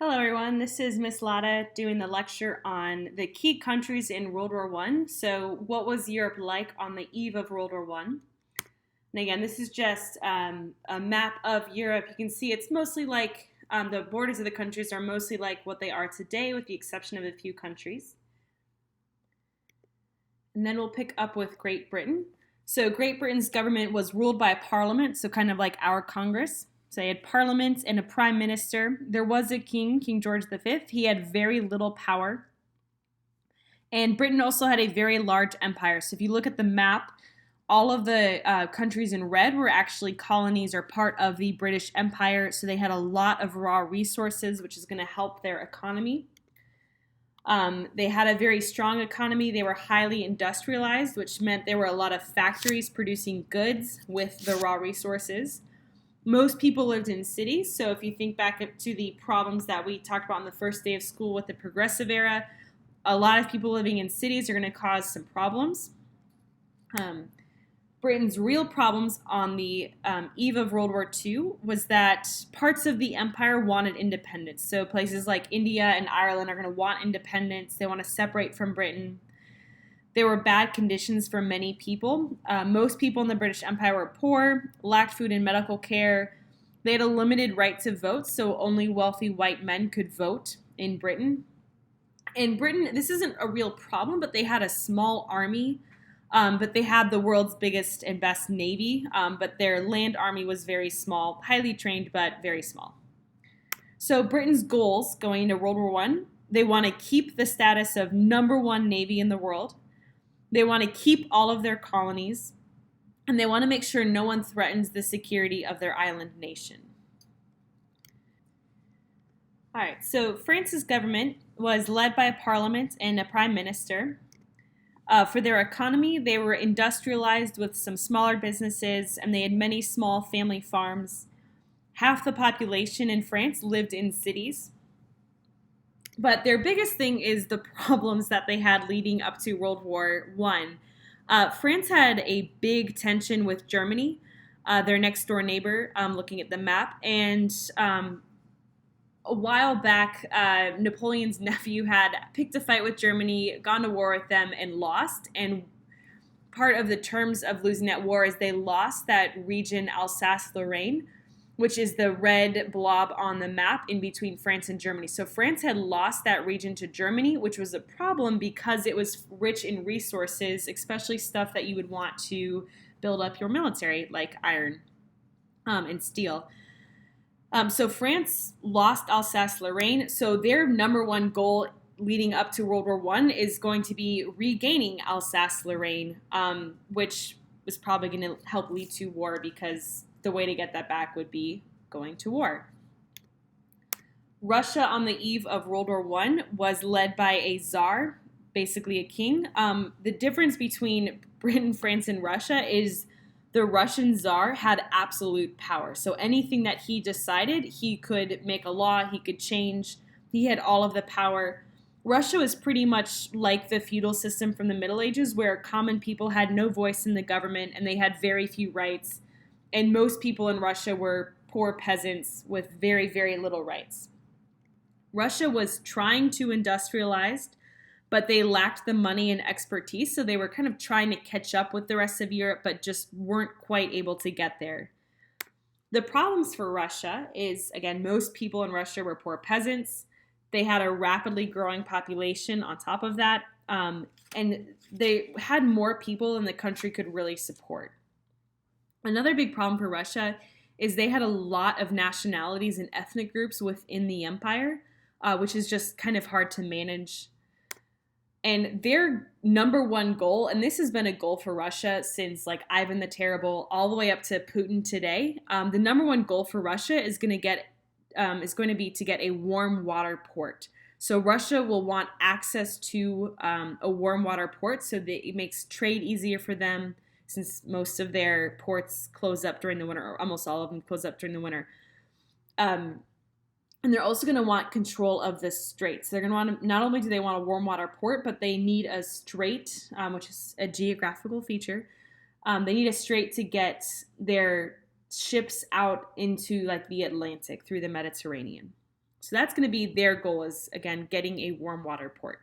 Hello, everyone. This is Miss Lotta doing the lecture on the key countries in World War One. So, what was Europe like on the eve of World War One? And again, this is just a map of Europe. You can see it's mostly like the borders of the countries are mostly like what they are today, with the exception of a few countries. And then we'll pick up with Great Britain. So, Great Britain's government was ruled by a parliament, so kind of like our Congress. So they had parliament and a prime minister. There was a king, King George V. He had very little power. And Britain also had a very large empire. So if you look at the map, all of the countries in red were actually colonies or part of the British Empire. So they had a lot of raw resources, which is going to help their economy. They had a very strong economy. They were highly industrialized, which meant there were a lot of factories producing goods with the raw resources. Most people lived in cities, so if you think back to the problems that we talked about on the first day of school with the progressive era, a lot of people living in cities are going to cause some problems. Britain's real problems on the eve of World War II was that parts of the empire wanted independence. So places like India and Ireland are going to want independence. They want to separate from Britain. There were bad conditions for many people. Most people in the British Empire were poor, lacked food and medical care. They had a limited right to vote, so only wealthy white men could vote in Britain. In Britain, this isn't a real problem, but they had a small army, but they had the world's biggest and best navy, but their land army was very small, highly trained, but very small. So Britain's goals going into World War I, they want to keep the status of #1 navy in the world. They want to keep all of their colonies, and they want to make sure no one threatens the security of their island nation. All right, so France's government was led by a parliament and a prime minister. For their economy, they were industrialized with some smaller businesses, and they had many small family farms. Half the population in France lived in cities. But their biggest thing is the problems that they had leading up to World War I. France had a big tension with Germany, their next door neighbor, looking at the map. And a while back, Napoleon's nephew had picked a fight with Germany, gone to war with them, and lost. And part of the terms of losing that war is they lost that region, Alsace-Lorraine, which is the red blob on the map in between France and Germany. So France had lost that region to Germany, which was a problem because it was rich in resources, especially stuff that you would want to build up your military, like iron and steel. So France lost Alsace-Lorraine. So their #1 goal leading up to World War I is going to be regaining Alsace-Lorraine, which was probably going to help lead to war because the way to get that back would be going to war. Russia on the eve of World War I was led by a czar, basically a king. The difference between Britain, France, and Russia is the Russian czar had absolute power. So anything that he decided, he could make a law, he could change. He had all of the power. Russia was pretty much like the feudal system from the Middle Ages, where common people had no voice in the government and they had very few rights. And most people in Russia were poor peasants with very, very little rights. Russia was trying to industrialize, but they lacked the money and expertise, so they were kind of trying to catch up with the rest of Europe, but just weren't quite able to get there. The problems for Russia is, again, most people in Russia were poor peasants. They had a rapidly growing population on top of that, and they had more people than the country could really support. Another big problem for Russia is they had a lot of nationalities and ethnic groups within the empire, which is just kind of hard to manage. And their #1 goal, and this has been a goal for Russia since like Ivan the Terrible all the way up to Putin today, the #1 goal for Russia is going to be to get a warm water port. So Russia will want access to a warm water port so that it makes trade easier for them, since most of their ports close up during the winter, or almost all of them close up during the winter. And they're also going to want control of the straits. They're going to want to, not only do they want a warm water port, but they need a strait, which is a geographical feature. They need a strait to get their ships out into like the Atlantic through the Mediterranean. So that's going to be their goal, is, again, getting a warm water port.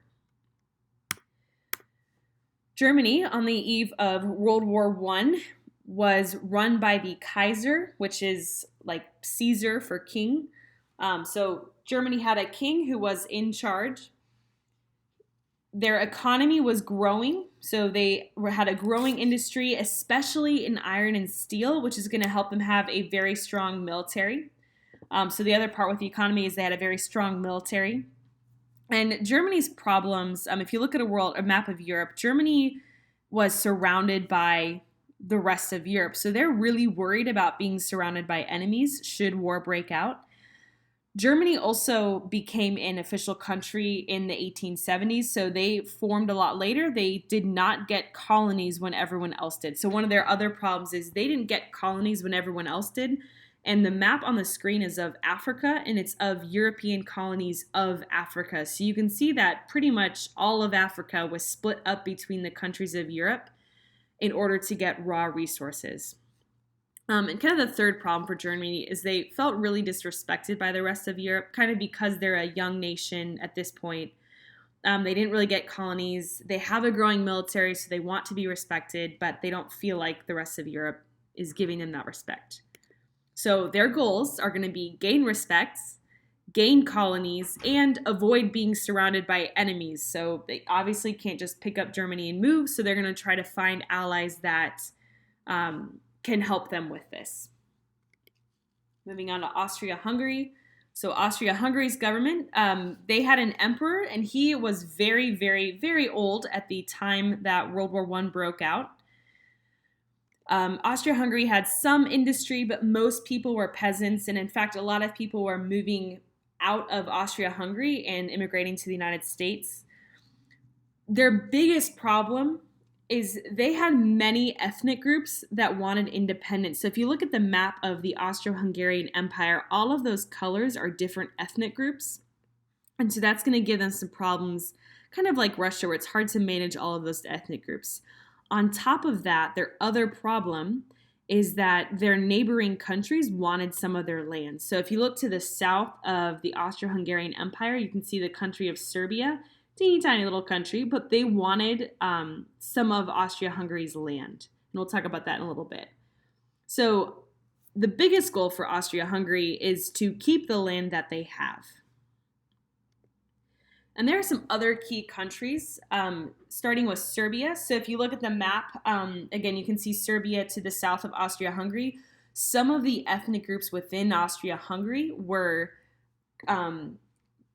Germany, on the eve of World War I, was run by the Kaiser, which is like Caesar for king. So Germany had a king who was in charge. Their economy was growing, so they had a growing industry, especially in iron and steel, which is going to help them have a very strong military. So the other part with the economy is they had a very strong military. And Germany's problems, if you look at a map of Europe, Germany was surrounded by the rest of Europe. So they're really worried about being surrounded by enemies should war break out. Germany also became an official country in the 1870s, so they formed a lot later. They did not get colonies when everyone else did. So one of their other problems is they didn't get colonies when everyone else did. And the map on the screen is of Africa, and it's of European colonies of Africa. So you can see that pretty much all of Africa was split up between the countries of Europe in order to get raw resources. And kind of the third problem for Germany is they felt really disrespected by the rest of Europe, kind of because they're a young nation at this point. They didn't really get colonies. They have a growing military, so they want to be respected, but they don't feel like the rest of Europe is giving them that respect. So their goals are going to be gain respect, gain colonies, and avoid being surrounded by enemies. So they obviously can't just pick up Germany and move, so they're going to try to find allies that can help them with this. Moving on to Austria-Hungary. So Austria-Hungary's government, they had an emperor, and he was very, very, very old at the time that World War I broke out. Austria-Hungary had some industry, but most people were peasants, and in fact, a lot of people were moving out of Austria-Hungary and immigrating to the United States. Their biggest problem is they had many ethnic groups that wanted independence. So if you look at the map of the Austro-Hungarian Empire, all of those colors are different ethnic groups. And so that's going to give them some problems, kind of like Russia, where it's hard to manage all of those ethnic groups. On top of that, their other problem is that their neighboring countries wanted some of their land. So if you look to the south of the Austro-Hungarian Empire, you can see the country of Serbia, teeny tiny little country, but they wanted some of Austria-Hungary's land. And we'll talk about that in a little bit. So the biggest goal for Austria-Hungary is to keep the land that they have. And there are some other key countries, starting with Serbia. So if you look at the map, again, you can see Serbia to the south of Austria-Hungary. Some of the ethnic groups within Austria-Hungary were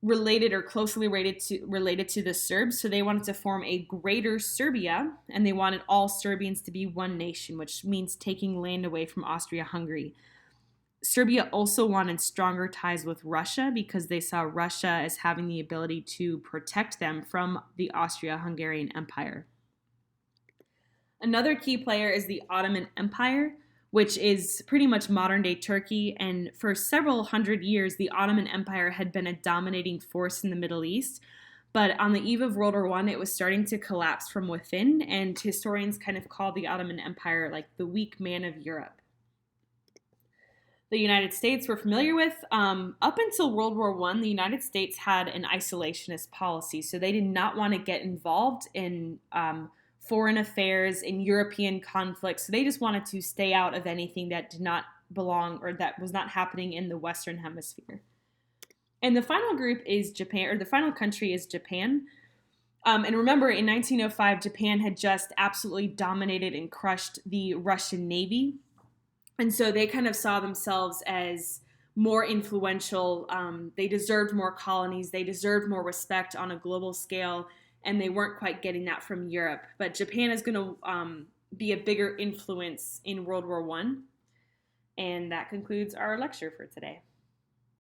related or closely related to the Serbs. So they wanted to form a greater Serbia, and they wanted all Serbians to be one nation, which means taking land away from Austria-Hungary. Serbia also wanted stronger ties with Russia because they saw Russia as having the ability to protect them from the Austria-Hungarian Empire. Another key player is the Ottoman Empire, which is pretty much modern-day Turkey, and for several hundred years, the Ottoman Empire had been a dominating force in the Middle East. But on the eve of World War I, it was starting to collapse from within, and historians kind of call the Ottoman Empire like the weak man of Europe. The United States we're familiar with. Up until World War I, the United States had an isolationist policy, so they did not want to get involved in foreign affairs, in European conflicts. So they just wanted to stay out of anything that did not belong or that was not happening in the Western Hemisphere. And the final group is Japan, or the final country is Japan. And remember, in 1905, Japan had just absolutely dominated and crushed the Russian Navy. And so they kind of saw themselves as more influential. They deserved more colonies. They deserved more respect on a global scale. And they weren't quite getting that from Europe. But Japan is going to be a bigger influence in World War I. And that concludes our lecture for today.